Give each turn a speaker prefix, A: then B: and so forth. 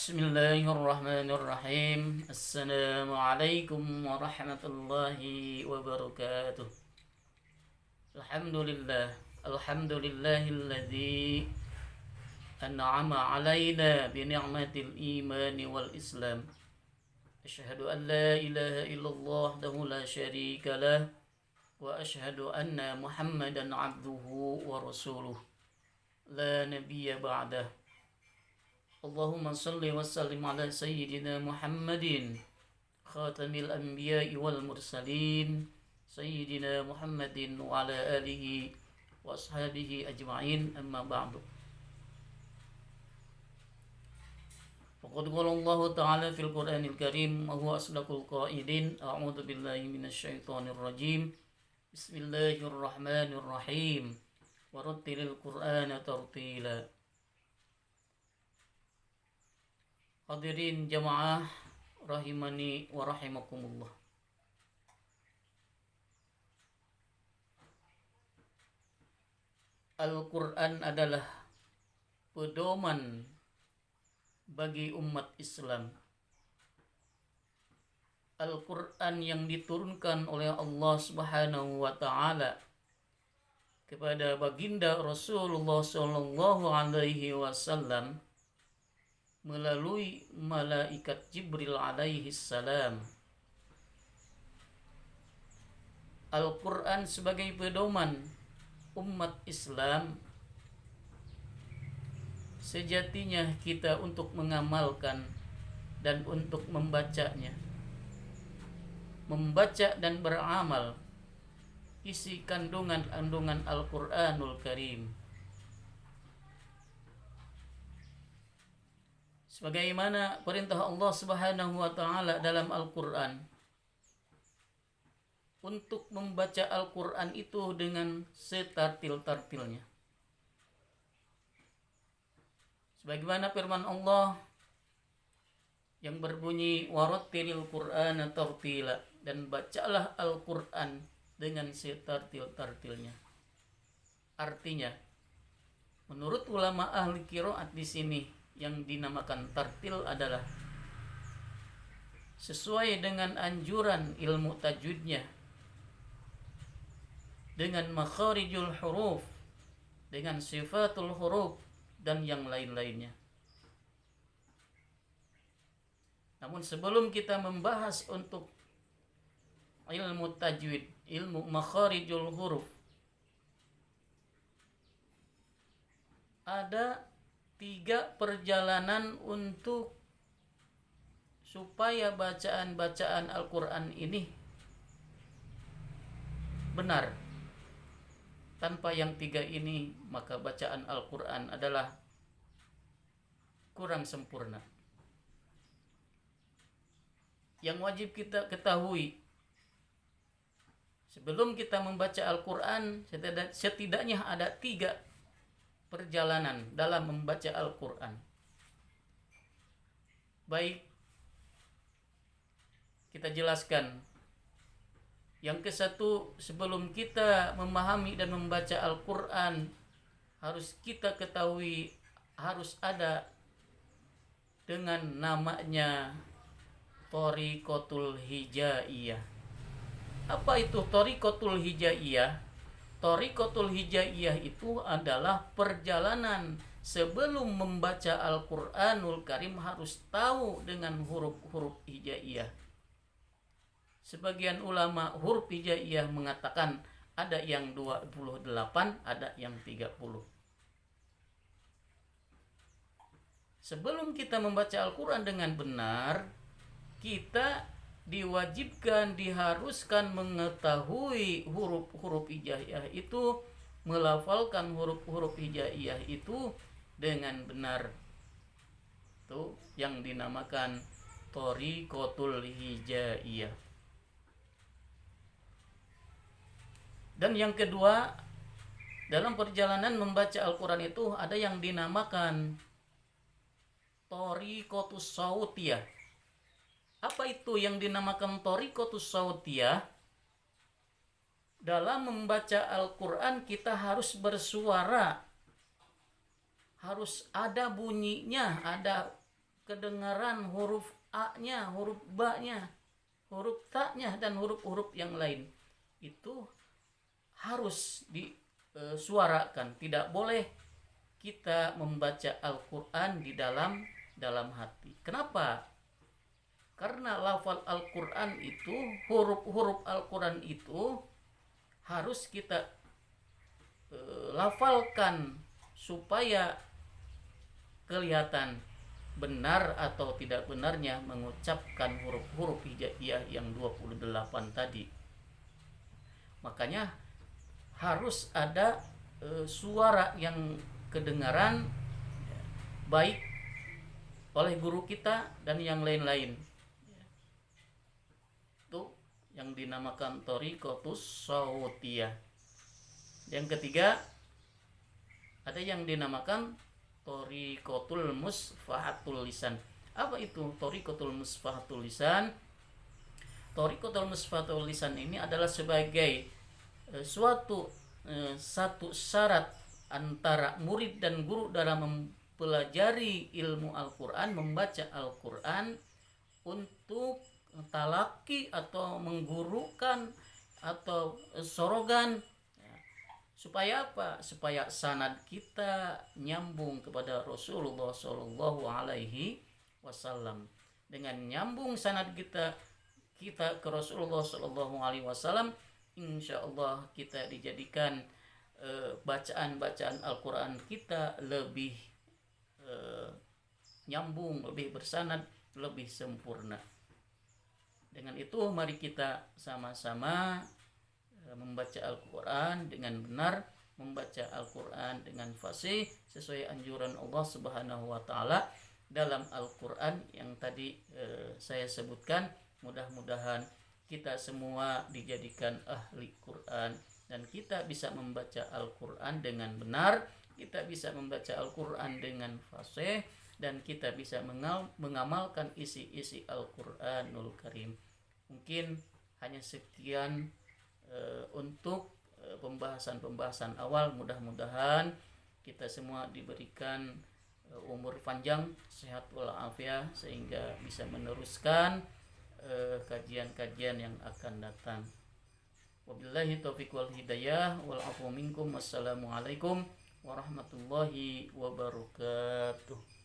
A: Bismillahirrahmanirrahim. Assalamualaikum warahmatullahi wabarakatuh. Alhamdulillah. Alhamdulillahilladzi an'ama alaina bi ni'matil iman wal islam. Asyhadu an la ilaha illallah wahdahu la syarika lah wa asyhadu anna Muhammadan abduhu wa rasuluh. La nabiyya ba'dah. Allahumma salli wa sallim ala sayyidina Muhammadin khatamil anbiya'i wal mursalin sayyidina Muhammadin wa ala alihi wa ashabihi ajma'in, amma ba'du. Faqad qala Allah ta'ala fil Qur'anil Karim wa huwa asdaqul qailin. A'udzu billahi minasy syaithanir rajim. Bismillahirrahmanirrahim. Warattilil Qur'ana tartila. Hadirin jamaah rahimani wa rahimakumullah. Al-Quran adalah pedoman bagi umat Islam. Al-Quran yang diturunkan oleh Allah Subhanahu wa taala kepada baginda Rasulullah sallallahu alaihi wasallam melalui malaikat Jibril alaihi salam. Al-Quran sebagai pedoman umat Islam, sejatinya kita untuk mengamalkan dan untuk membacanya, membaca dan beramal isi kandungan-kandungan Al-Quranul Karim. Sebagaimana perintah Allah Subhanahu wa taala dalam Al-Qur'an untuk membaca Al-Qur'an itu dengan setartil-tartilnya. Sebagaimana firman Allah yang berbunyi warattilil Qur'ana tartila, dan bacalah Al-Qur'an dengan setartil-tartilnya. Artinya, menurut ulama ahli qiraat di sini yang dinamakan tartil adalah sesuai dengan anjuran ilmu tajwidnya, dengan makharijul huruf, dengan sifatul huruf, dan yang lain-lainnya. Namun sebelum kita membahas untuk ilmu tajwid, ilmu makharijul huruf, ada 3 perjalanan untuk supaya bacaan-bacaan Al-Quran ini benar. Tanpa yang 3 ini, maka bacaan Al-Quran adalah kurang sempurna. Yang wajib kita ketahui, sebelum kita membaca Al-Quran, setidaknya ada 3 perjalanan dalam membaca Al-Quran. Baik, kita jelaskan. Yang ke-1, sebelum kita memahami dan membaca Al-Quran, harus kita ketahui, harus ada dengan namanya Thariqatul Hijaiyah. Apa itu Thariqatul Hijaiyah? Thariqatul Hijaiyah itu adalah perjalanan sebelum membaca Al-Quranul Karim harus tahu dengan huruf-huruf hijaiyah. Sebagian ulama huruf hijaiyah mengatakan ada yang 28, ada yang 30. Sebelum kita membaca Al-Quran dengan benar, kita diwajibkan, diharuskan mengetahui huruf-huruf hijaiyah itu, melafalkan huruf-huruf hijaiyah itu dengan benar. Itu yang dinamakan Thariqatul Hijaiyah. Dan yang kedua, dalam perjalanan membaca Al-Quran itu ada yang dinamakan Thariqatus Sautiyah. Apa itu yang dinamakan Thariqatus Sautiyah? Dalam membaca Al-Quran kita harus bersuara, harus ada bunyinya, ada kedengaran huruf A-nya, huruf B-nya, huruf Ta-nya, dan huruf-huruf yang lain. Itu harus disuarakan. Tidak boleh kita membaca Al-Quran di dalam hati. Kenapa? Karena lafal Al-Quran itu, huruf-huruf Al-Quran itu harus kita lafalkan supaya kelihatan benar atau tidak benarnya mengucapkan huruf-huruf hijaiyah yang 28 tadi. Makanya harus ada suara yang kedengaran baik oleh guru kita dan yang lain-lain. Itu yang dinamakan thariqatus sawtiyah. Yang ketiga, ada yang dinamakan thariqatul musfahatul lisan. Apa itu thariqatul musfahatul lisan? Thariqatul musfahatul lisan ini adalah sebagai satu syarat antara murid dan guru dalam mempelajari ilmu Al-Quran, membaca Al-Quran, untuk talaki atau menggurukan atau sorogan. Supaya apa? Supaya sanad kita nyambung kepada Rasulullah Shallallahu Alaihi Wasallam. Dengan nyambung sanad kita ke Rasulullah Shallallahu Alaihi Wasallam, insya Allah kita dijadikan bacaan Al-Quran kita lebih nyambung, lebih bersanad, lebih sempurna. Dengan itu mari kita sama-sama membaca Al-Quran dengan benar, membaca Al-Quran dengan fasih sesuai anjuran Allah Subhanahu wa taala dalam Al-Quran yang tadi saya sebutkan. Mudah-mudahan kita semua dijadikan ahli Quran dan kita bisa membaca Al-Quran dengan benar, kita bisa membaca Al-Quran dengan fasih, dan kita bisa mengamalkan isi-isi Al-Quranul Karim. Mungkin hanya sekian untuk pembahasan awal. Mudah-mudahan kita semua diberikan umur panjang, sehat walafiat, sehingga bisa meneruskan kajian-kajian yang akan datang. Wabillahi taufiq wal hidayah wal afu minkum. Wassalamualaikum warahmatullahi wabarakatuh.